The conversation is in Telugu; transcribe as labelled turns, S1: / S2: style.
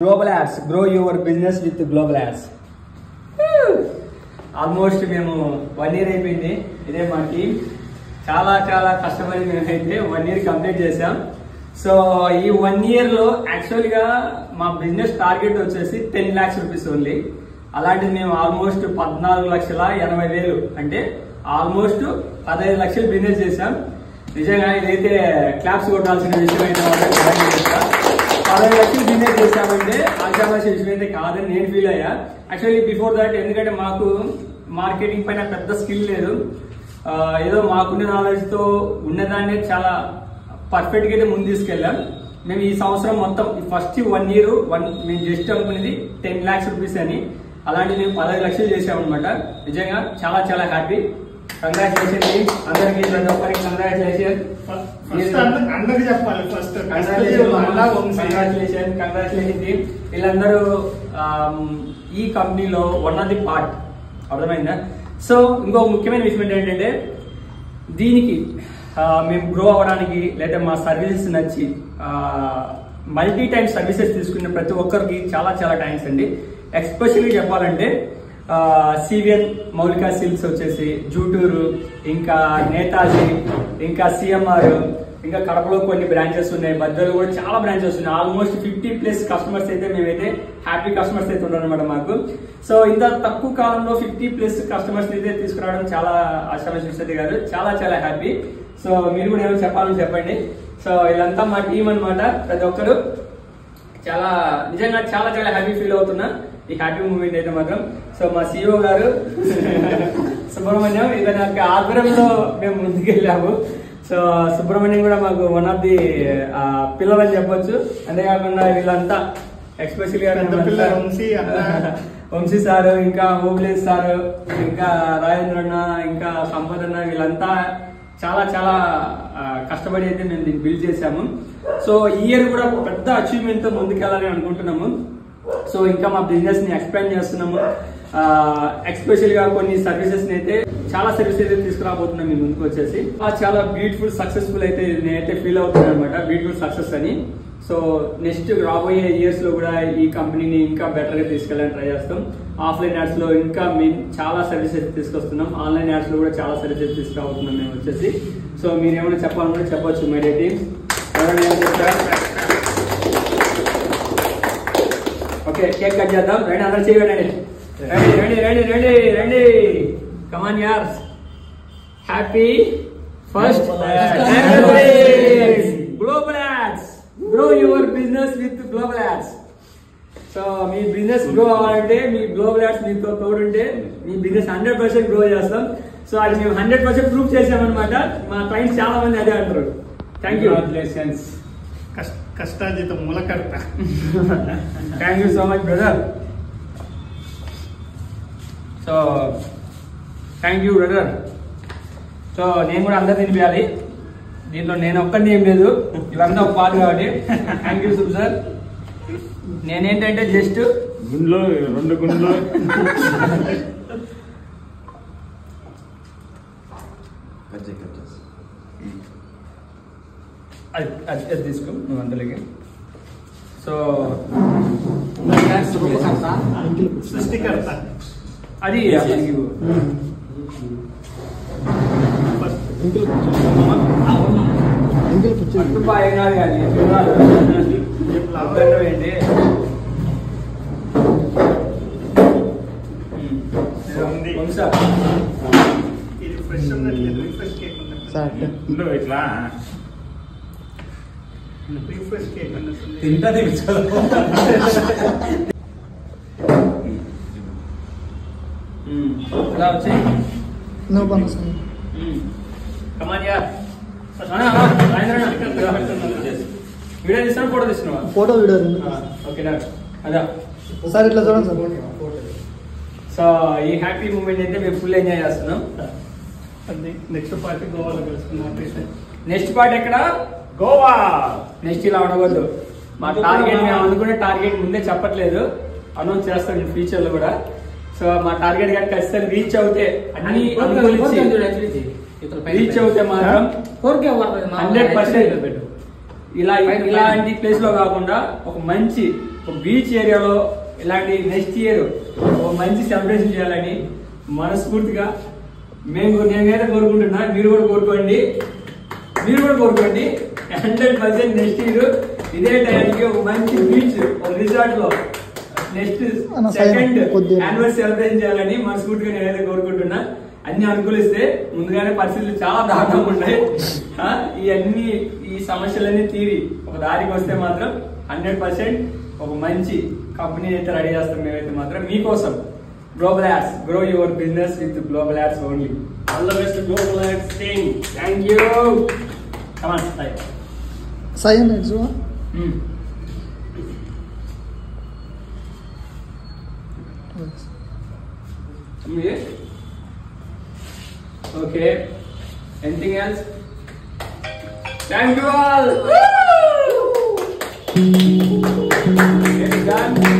S1: Global ads, grow your business with global ads. Almost మేము 1 year అయిపోయింది. ఇదే మా టీం చాలా కష్టపడి మేమైతే 1 year కంప్లీట్ చేసాం. సో ఈ 1 year లో యాక్చువల్ గా మా బిజినెస్ టార్గెట్ వచ్చేసి 10 lakhs rupees ఓన్లీ. అలాంటిది మేము ఆల్మోస్ట్ 14,80,000 అంటే ఆల్మోస్ట్ 15 లక్షలు బిజినెస్ చేసాం. నిజంగా ఇదైతే క్లాప్స్ కొట్టాల్సిన విషయం అయితే 15 లక్షలు బిజినెస్ చేసామంటే ఆచారాల్సిన విషయం అయితే కాదని నేను ఫీల్ అయ్యా. యాక్చువల్లీ బిఫోర్ దాట్ ఎందుకంటే మాకు మార్కెటింగ్ పైన పెద్ద స్కిల్ లేదు. ఏదో మాకున్న నాలెడ్జ్ తో ఉన్నదాన్ని చాలా పర్ఫెక్ట్ గా అయితే ముందు తీసుకెళ్ళాం. మేము ఈ సంవత్సరం మొత్తం ఫస్ట్ 1 year మేము జస్ట్ అనుకునేది 10 lakhs rupees అని, అలాంటి మేము 15 లక్షలు చేసామన్నమాట. నిజంగా చాలా హ్యాపీ. కంగ్రాచులేషన్ అందరికి, ప్రతి ఒక్కరికి కంగ్రాచులేషన్. Congratulation team. వీళ్ళందరూ ఈ కంపెనీలో వన్ ఆఫ్ ది పార్ట్. అర్థమైందా? సో ఇంకో ముఖ్యమైన విషయం ఏంటంటే దీనికి మేము గ్రో అవ్వడానికి లేదా మా సర్వీసెస్ నచ్చి మల్టీ టైమ్ సర్వీసెస్ తీసుకున్న ప్రతి ఒక్కరికి చాలా థ్యాంక్స్ అండి. ఎస్పెషల్లీ చెప్పాలంటే సివిఎన్ మౌలిక సిల్క్స్ వచ్చేసి జూటూరు, ఇంకా నేతాజీ, ఇంకా సిఎంఆర్, ఇంకా కడపలో కొన్ని బ్రాంచెస్ ఉన్నాయి, బద్దలు కూడా చాలా బ్రాంచెస్ ఉన్నాయి. ఆల్మోస్ట్ 50+ కస్టమర్స్ అయితే మేమైతే హ్యాపీ కస్టమర్స్ అయితే ఉన్నారనమాట మాకు. సో ఇంత తక్కువ కాలంలో 50+ కస్టమర్స్ అయితే తీసుకురావడం చాలా ఆశావాసి కాదు, చాలా హ్యాపీ. సో మీరు కూడా ఏమైనా చెప్పాలని చెప్పండి. సో ఇదంతా మా టీం అనమాట. ప్రతి ఒక్కరు నిజంగా చాలా హ్యాపీ ఫీల్ అవుతున్నా ఈ హ్యాపీ మూమెంట్ అయితే మాత్రం. సో మా CEO గారు సుబ్రహ్మణ్యం, ఇతని యొక్క ఆధ్వర్యంలో మేము ముందుకెళ్ళాము. సో సుబ్రహ్మణ్యం కూడా మాకు వన్ ఆఫ్ ది పిల్లలు అని చెప్పొచ్చు. అంతేకాకుండా వీళ్ళంతా ఎక్స్పెషల్లీ వంశీ సారు, ఇంకా ఓబ్లేష్ సారు, ఇంకా రాజేంద్ర అన్న, ఇంకా సంపద్ అన్న, వీళ్ళంతా చాలా కష్టపడి అయితే మేము దీన్ని బిల్డ్ చేసాము. సో ఈ ఇయర్ కూడా పెద్ద అచీవ్మెంట్ తో ముందుకెళ్ళాలని అనుకుంటున్నాము. సో ఇంకా మా బిజినెస్ ని ఎక్స్పాండ్ చేస్తున్నాము. ఎక్స్పెషల్ గా కొన్ని సర్వీసెస్ ని అయితే చాలా సర్వీసెస్ అయితే తీసుకురాబోతున్నాం మీ ముందుకు వచ్చేసి. చాలా బ్యూటిఫుల్ సక్సెస్ఫుల్ అయితే నేనైతే ఫీల్ అవుతున్నాను అనమాట, బ్యూటిఫుల్ సక్సెస్ అని. సో నెక్స్ట్ రాబోయే ఇయర్స్ లో కూడా ఈ కంపెనీని ఇంకా బెటర్ గా తీసుకెళ్ళాలని ట్రై చేస్తాం. ఆఫ్లైన్ యాడ్స్ లో ఇంకా మేము చాలా సర్వీసెస్ తీసుకొస్తున్నాం, ఆన్లైన్ యాడ్స్ లో కూడా చాలా సర్వీసెస్ తీసుకురాబోతున్నాం మేము వచ్చేసి. సో మీరు ఏమైనా చెప్పాలనుకుంటే చెప్పొచ్చు my dear team. Okay, cake cut చేద్దాం. రండి అందరూ చేయండి. రండి కమాన్ యార్స్. Happy first global ads. Grow your business with global ads. So మీ బిజినెస్ గ్రో అవ్వాలంటే మీ గ్లోబల్ యాడ్స్ మీతో తోడుంటే మీ బిజినెస్ 100% గ్రో చేస్తాం. సో అది మేము 100% ప్రూవ్ చేసామన్నమాట. మా క్లయింట్స్ చాలా మంది అదే అంటారు. Thank you. కంగ్రాచులేషన్స్.
S2: కష్టాజిత మూలకర్త.
S1: Thank you so much brother. So thank you brother. So నేను కూడా అందరు తినిపించాలి, దీంట్లో నేను ఒక్కడిని ఏం లేదు, ఇవంతా ఒక పాటు కాబట్టి థ్యాంక్ యూ సుబ్ సార్. నేనేంటంటే జస్ట్
S2: గుండ్లో 2 గుండ్లు
S1: అది తీసుకో నువ్వు అందులోకి. సో
S2: సృష్టికర్త
S1: అది పట్టుపాయ కాదు కానీ ఏంటి
S2: ఇది ఫ్రెష్ ఉన్నట్లేదు. రిఫ్రెష్ కేక్ ఉన్నట్టు ఇట్లా రిఫ్రెష్ కేక్ అన్నట్టు
S1: తింటది. ఎలా వచ్చాయి? వీడియో తీస్తున్నా, ఫోటో తీస్తున్నావా?
S3: ఫోటో వీడియో
S1: ఓకే అదా
S3: సార్ ఇట్లా చూడండి సార్.
S1: సో ఈ హ్యాపీ మూమెంట్ అయితే మేము ఫుల్ ఎంజాయ్ చేస్తున్నాం.
S2: నెక్స్ట్ పార్టీ గోవాలో కలుసుకున్నాం.
S1: నెక్స్ట్ పార్ట్ ఎక్కడ? గోవా. నెక్స్ట్ ఇలా ఉండవద్దు. మా టార్గెట్ మేము అనుకునే టార్గెట్ ముందే చెప్పట్లేదు, అనౌన్స్ చేస్తాం ఫ్యూచర్ లో కూడా. సో మా టార్గెట్ కానీ ఖచ్చితంగా రీచ్ అవుతే అన్ని రీచ్ అవుతే మాత్రం 100% ఇలాంటి ప్లేస్ లో కాకుండా ఒక మంచి ఒక బీచ్ ఏరియాలో ఇలాంటి నెక్స్ట్ ఇయర్ ఒక మంచి సెలబ్రేషన్ చేయాలని మనస్ఫూర్తిగా నేనైతే కోరుకుంటున్నా. మీరు కూడా కోరుకోండి. 100% నెక్స్ట్ ఇయర్ ఇదే టైంకి ఒక మంచి బీచ్ ఒక రిసార్ట్ లో నెక్స్ట్ సెకండ్ యానివర్సరీ సెలబ్రేషన్ చేయాలని మనస్ఫూర్తిగా నేనైతే కోరుకుంటున్నా. అన్ని అనుకూలిస్తే ముందుగానే పరిస్థితులు చాలా దారుణంగా ఉన్నాయి. ఈ సమస్యలన్నీ తీరి ఒక దారికి వస్తే మాత్రం 100% ఒక మంచి కంపెనీ అయితే రెడీ చేస్తాం మేమైతే మాత్రం మీకోసం. Global Ads, grow your business with Global Ads only. All the best to Global Ads team. Thank you. Come on, Sai.
S3: Sai and Exo.
S1: Okay. Anything else? Thank you all. It's done.